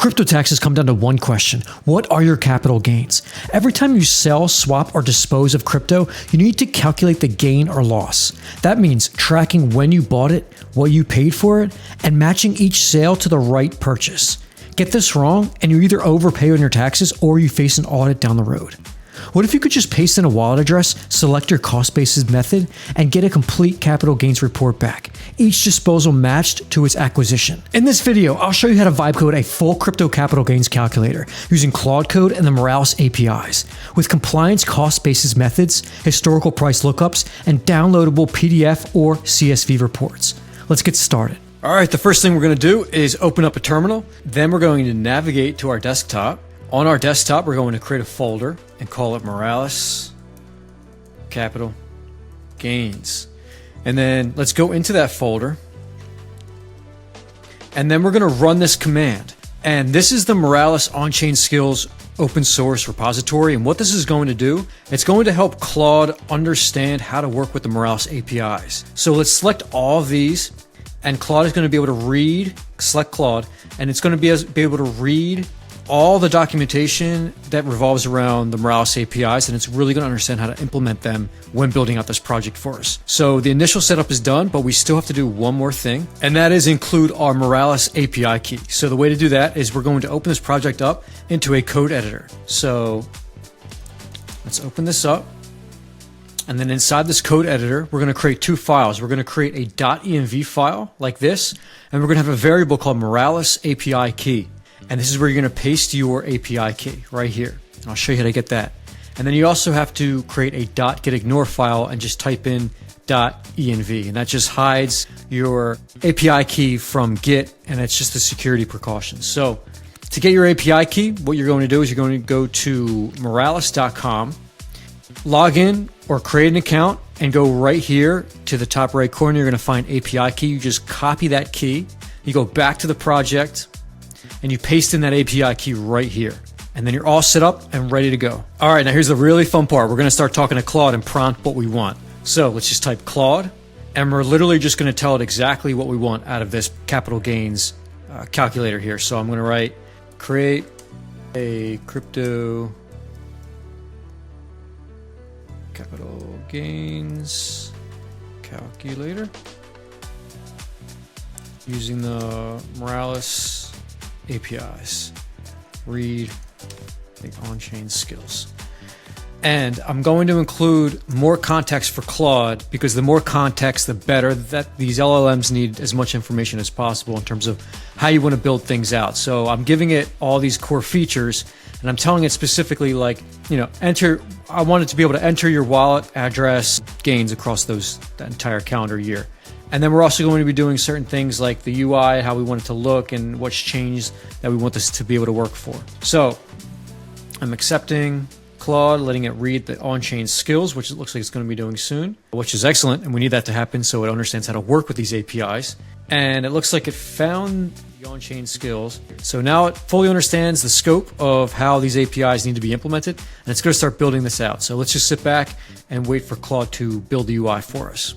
Crypto taxes come down to one question. What are your capital gains? Every time you sell, swap, or dispose of crypto, you need to calculate the gain or loss. That means tracking when you bought it, what you paid for it, and matching each sale to the right purchase. Get this wrong, and you either overpay on your taxes or you face an audit down the road. What if you could just paste in a wallet address, select your cost basis method, and get a complete capital gains report back, each disposal matched to its acquisition? In this video, I'll show you how to vibe code a full crypto capital gains calculator using Claude code and the Moralis APIs, with compliance cost basis methods, historical price lookups, and downloadable PDF or CSV reports. Let's get started. All right, the first thing we're going to do is open up a terminal. Then we're going to navigate to our desktop. On our desktop, we're going to create a folder and call it Moralis Capital Gains. And then let's go into that folder. And then we're going to run this command. And this is the Moralis Onchain Skills open source repository. And what this is going to do, it's going to help Claude understand how to work with the Moralis APIs. So let's select all of these. And Claude is going to be able to read, select Claude, and it's going to be able to read all the documentation that revolves around the Moralis APIs, and it's really going to understand how to implement them when building out this project for us. So the initial setup is done, but we still have to do one more thing, and that is include our Moralis API key. So the way to do that is we're going to open this project up into a code editor. So let's open this up. And then inside this code editor, we're going to create two files. We're going to create a .env file like this, and we're going to have a variable called Moralis API key. And this is where you're going to paste your API key right here. And I'll show you how to get that. And then you also have to create a .getignore file and just type in .env. And that just hides your API key from Git, and it's just a security precaution. So to get your API key, what you're going to do is you're going to go to moralis.com, log in or create an account, and go right here to the top right corner. You're going to find API key. You just copy that key. You go back to the project, and you paste in that API key right here. And then you're all set up and ready to go. All right, now here's the really fun part. We're going to start talking to Claude and prompt what we want. So let's just type Claude, and we're literally just going to tell it exactly what we want out of this capital gains calculator here. So I'm going to write, create a crypto capital gains calculator using the Moralis APIs. Read the Onchain skills. And I'm going to include more context for Claude, because the more context, the better. That these LLMs need as much information as possible in terms of how you want to build things out. So I'm giving it all these core features, and I'm telling it specifically, like, you know, I want it to be able to enter your wallet address gains across that entire calendar year. And then we're also going to be doing certain things like the UI, how we want it to look, and what's changed that we want this to be able to work for. So I'm accepting Claude, letting it read the on-chain skills, which it looks like it's going to be doing soon, which is excellent. And we need that to happen so it understands how to work with these APIs. And it looks like it found the on-chain skills. So now it fully understands the scope of how these APIs need to be implemented, and it's going to start building this out. So let's just sit back and wait for Claude to build the UI for us.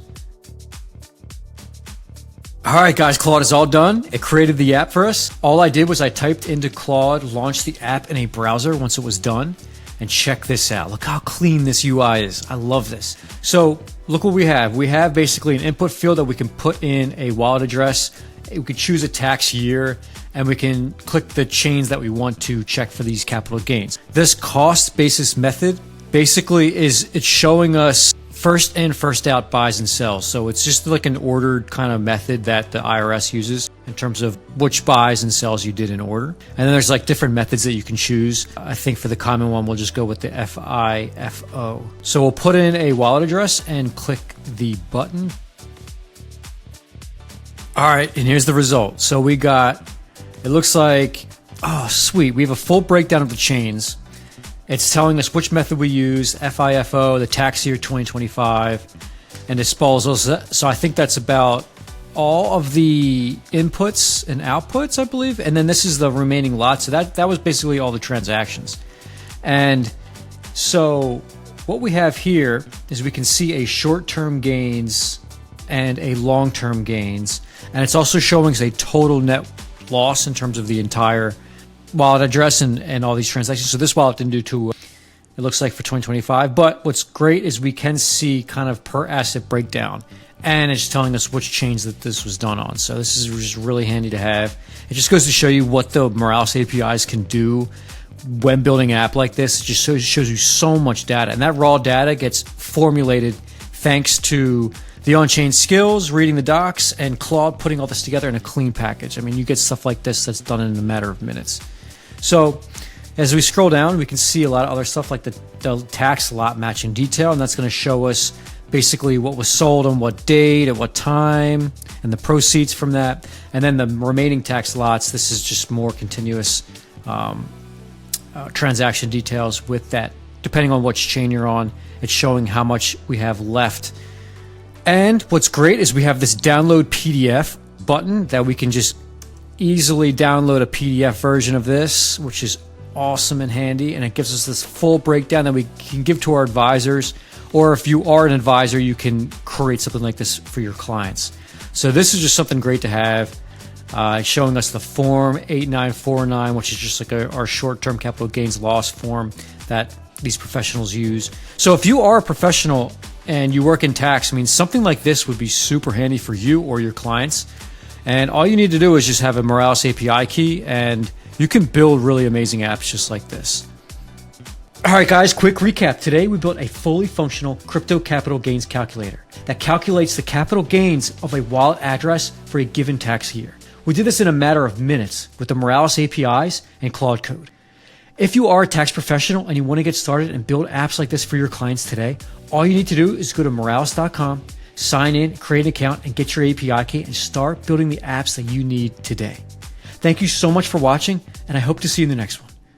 All right, guys, Claude is all done. It created the app for us. All I did was I typed into Claude, launched the app in a browser once it was done, and check this out. Look how clean this UI is. I love this. So look what we have. We have basically an input field that we can put in a wallet address. We could choose a tax year, and we can click the chains that we want to check for these capital gains. This cost basis method basically it's showing us first in, first out buys and sells. So it's just like an ordered kind of method that the IRS uses in terms of which buys and sells you did in order. And then there's like different methods that you can choose. I think for the common one, we'll just go with the FIFO. So we'll put in a wallet address and click the button. All right, and here's the result. So we got, it looks like, oh, sweet. We have a full breakdown of the chains. It's telling us which method we use, FIFO, the tax year 2025, and disposals. So I think that's about all of the inputs and outputs, I believe. And then this is the remaining lot. So that was basically all the transactions. And so what we have here is we can see a short-term gains and a long-term gains. And it's also showing us a total net loss in terms of the entire wallet address and all these transactions. So this wallet didn't do too well, it looks like, for 2025. But what's great is we can see kind of per asset breakdown, and it's telling us which chains that this was done on. So this is just really handy to have. It just goes to show you what the Moralis APIs can do when building an app like this. It just shows you so much data, and that raw data gets formulated thanks to the on-chain skills, reading the docs, and Claude putting all this together in a clean package. I mean, you get stuff like this that's done in a matter of minutes. So as we scroll down, we can see a lot of other stuff like the tax lot match in detail, and that's going to show us basically what was sold on what date, at what time, and the proceeds from that. And then the remaining tax lots, this is just more continuous transaction details with that. Depending on which chain you're on, it's showing how much we have left. And what's great is we have this download PDF button that we can just easily download a PDF version of this, which is awesome and handy. And it gives us this full breakdown that we can give to our advisors. Or if you are an advisor, you can create something like this for your clients. So this is just something great to have. Showing us the form 8949, which is just like our short-term capital gains loss form that these professionals use. So if you are a professional and you work in tax, I mean, something like this would be super handy for you or your clients. And all you need to do is just have a Moralis API key, and you can build really amazing apps just like this. All right, guys, quick recap. Today, we built a fully functional crypto capital gains calculator that calculates the capital gains of a wallet address for a given tax year. We did this in a matter of minutes with the Moralis APIs and Claude Code. If you are a tax professional and you want to get started and build apps like this for your clients today, all you need to do is go to moralis.com, sign in, create an account, and get your API key and start building the apps that you need today. Thank you so much for watching, and I hope to see you in the next one.